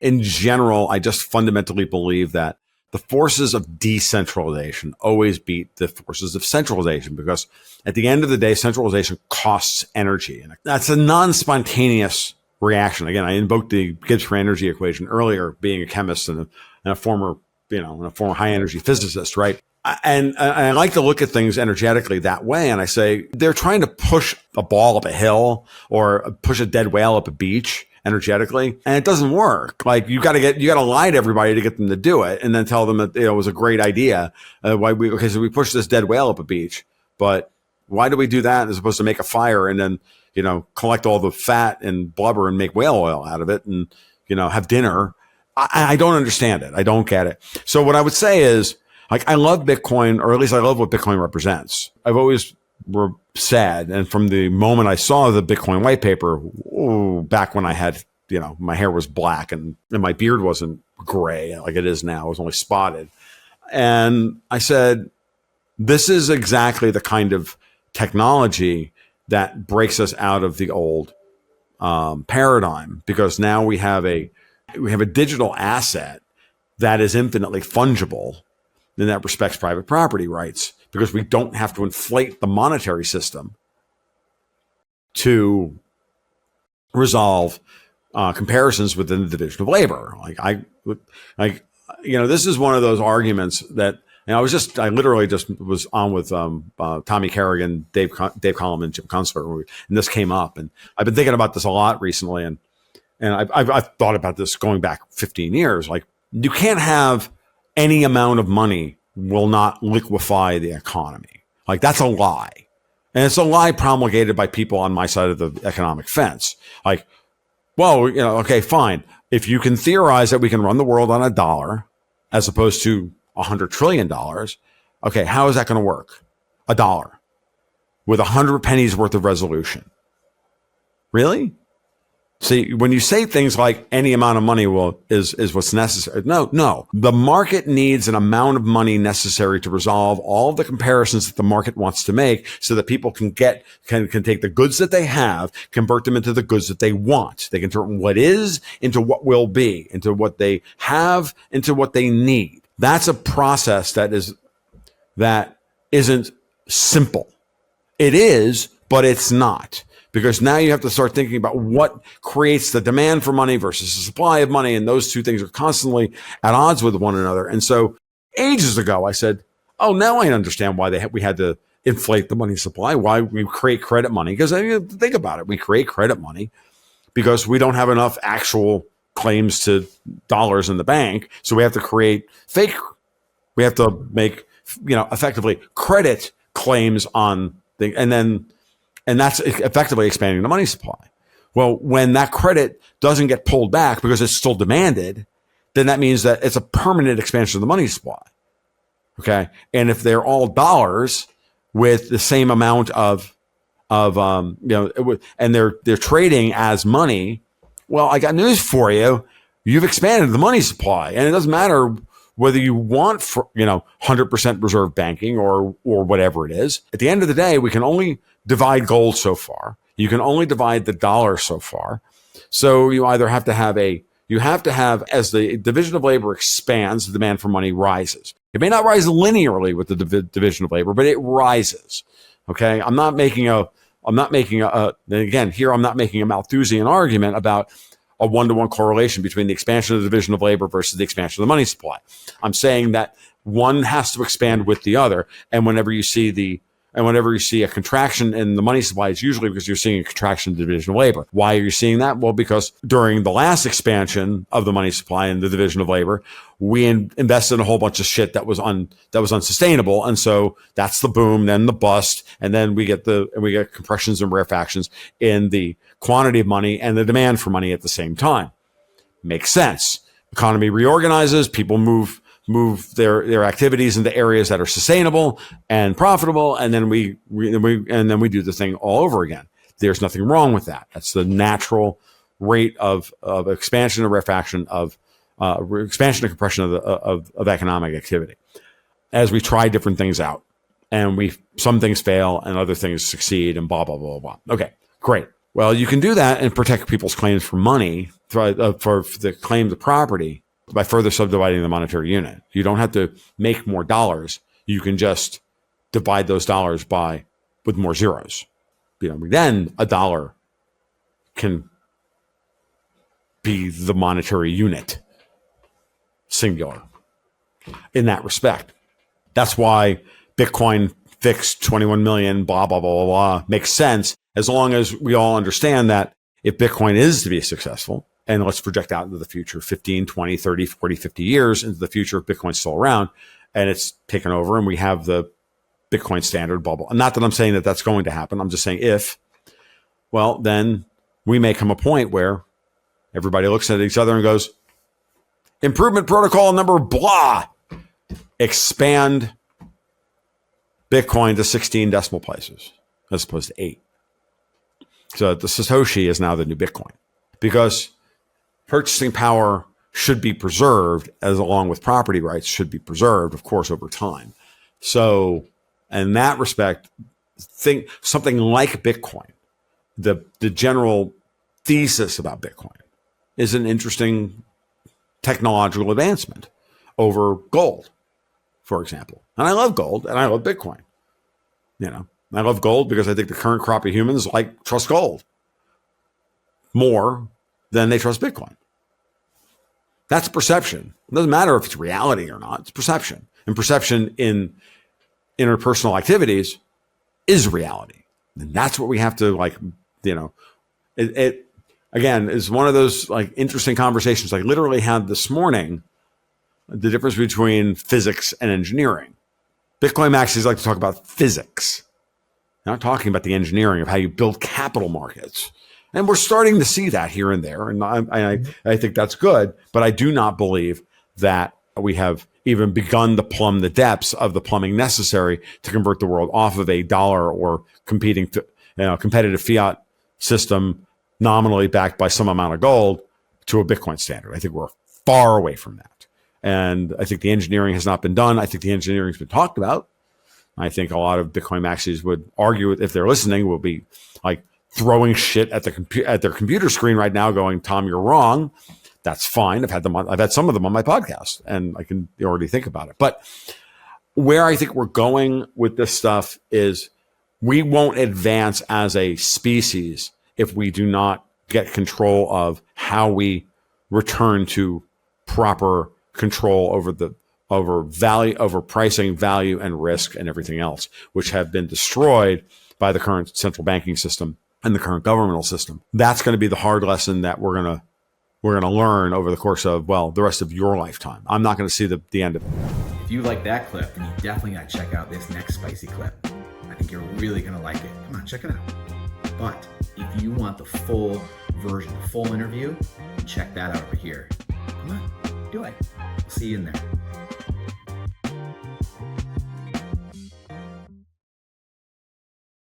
in general, I just fundamentally believe that the forces of decentralization always beat the forces of centralization, because at the end of the day, centralization costs energy. And that's a non-spontaneous reaction. Again, I invoked the Gibbs free energy equation earlier, being a chemist and a former high energy physicist, right? And I like to look at things energetically that way. And I say, they're trying to push a ball up a hill or push a dead whale up a beach energetically, and it doesn't work. Like, you got to lie to everybody to get them to do it, and then tell them that it was a great idea. So we push this dead whale up a beach, but why do we do that as opposed to make a fire and then collect all the fat and blubber and make whale oil out of it and have dinner? I don't understand it. I don't get it. So what I would say is, like, I love Bitcoin, or at least I love what Bitcoin represents. I've always said, and from the moment I saw the Bitcoin white paper, back when I had, my hair was black and my beard wasn't gray like it is now, it was only spotted. And I said, this is exactly the kind of technology that breaks us out of the old paradigm, because now we have a digital asset that is infinitely fungible, and that respects private property rights, because we don't have to inflate the monetary system to resolve comparisons within the division of labor. This is one of those arguments that, I literally just was on with Tommy Kerrigan, Dave Collum, and Jim Kunstler, and this came up, and I've been thinking about this a lot recently, and I've thought about this going back 15 years. Like, you can't have any amount of money will not liquefy the economy. Like, that's a lie. And it's a lie promulgated by people on my side of the economic fence. Like, well, okay, fine. If you can theorize that we can run the world on $1 as opposed to $100 trillion, okay, how is that going to work? $1 with 100 pennies worth of resolution. Really? See, when you say things like any amount of money is what's necessary. No. The market needs an amount of money necessary to resolve all of the comparisons that the market wants to make, so that people can take the goods that they have, convert them into the goods that they want. They can turn what is into what will be, into what they have, into what they need. That's a process that isn't simple. It is, but it's not. Because now you have to start thinking about what creates the demand for money versus the supply of money. And those two things are constantly at odds with one another. And so ages ago, I said, oh, now I understand why we had to inflate the money supply, why we create credit money. Because think about it. We create credit money because we don't have enough actual claims to dollars in the bank. So we have to create fake. We have to make, effectively credit claims on things. And that's effectively expanding the money supply. Well, when that credit doesn't get pulled back because it's still demanded, then that means that it's a permanent expansion of the money supply. Okay. And if they're all dollars with the same amount of and they're trading as money, well, I got news for you. You've expanded the money supply, and it doesn't matter whether you want 100% reserve banking or whatever it is. At the end of the day, we can only divide gold so far. You can only divide the dollar so far. So you either have to have as the division of labor expands, the demand for money rises. It may not rise linearly with the division of labor, but it rises. Okay. I'm not making a Malthusian argument about a one-to-one correlation between the expansion of the division of labor versus the expansion of the money supply. I'm saying that one has to expand with the other. And whenever you see a contraction in the money supply, it's usually because you're seeing a contraction in the division of labor. Why are you seeing that? Well, because during the last expansion of the money supply and the division of labor, we invested in a whole bunch of shit that was unsustainable. And so that's the boom, then the bust, and then we get compressions and rarefactions in the quantity of money and the demand for money at the same time. Makes sense. Economy reorganizes, people move their activities into areas that are sustainable and profitable, and then we do the thing all over again. There's nothing wrong with that. That's the natural rate of expansion and rarefaction of expansion and compression of economic activity as we try different things out, and some things fail and other things succeed, and blah blah blah blah. Okay, great. Well, you can do that and protect people's claims for money, for the claim to property, by further subdividing the monetary unit. You don't have to make more dollars. You can just divide those dollars with more zeros. Then a dollar can be the monetary unit, singular, in that respect. That's why Bitcoin fixed 21 million, blah, blah, blah, blah, blah, makes sense, as long as we all understand that if Bitcoin is to be successful, and let's project out into the future, 15, 20, 30, 40, 50 years into the future, if Bitcoin's still around and it's taken over and we have the Bitcoin standard, blah, blah. Not that I'm saying that that's going to happen. I'm just saying if, well, then we may come a point where everybody looks at each other and goes, improvement protocol number blah, expand Bitcoin to 16 decimal places as opposed to 8. So the Satoshi is now the new Bitcoin, because purchasing power should be preserved, as along with property rights should be preserved, of course, over time. So in that respect, think something like Bitcoin, the general thesis about Bitcoin is an interesting technological advancement over gold, for example. And I love gold and I love Bitcoin. I love gold because I think the current crop of humans trust gold more than they trust Bitcoin. That's perception. It doesn't matter if it's reality or not. It's perception. And perception in interpersonal activities is reality. And that's what we have to it again is one of those interesting conversations I literally had this morning, the difference between physics and engineering. Bitcoin maxis like to talk about physics. They're not talking about the engineering of how you build capital markets. And we're starting to see that here and there. And I think that's good. But I do not believe that we have even begun to plumb the depths of the plumbing necessary to convert the world off of a dollar or competitive fiat system nominally backed by some amount of gold to a Bitcoin standard. I think we're far away from that. And I think the engineering has not been done. I think the engineering has been talked about. I think a lot of Bitcoin maxis would argue, if they're listening, will be throwing shit at their computer screen right now, going, "Tom, you're wrong." That's fine. I've had some of them on my podcast, and I can already think about it. But where I think we're going with this stuff is we won't advance as a species if we do not get control of how we return to proper control over pricing, value, and risk, and everything else, which have been destroyed by the current central banking system and the current governmental system. That's going to be the hard lesson that we're going to learn over the course of, the rest of your lifetime. I'm not going to see the end of it. If you like that clip, then you definitely got to check out this next spicy clip. I think you're really going to like it. Come on, check it out. But if you want the full version, the full interview, check that out over here. Come on, do it. I'll see you in there.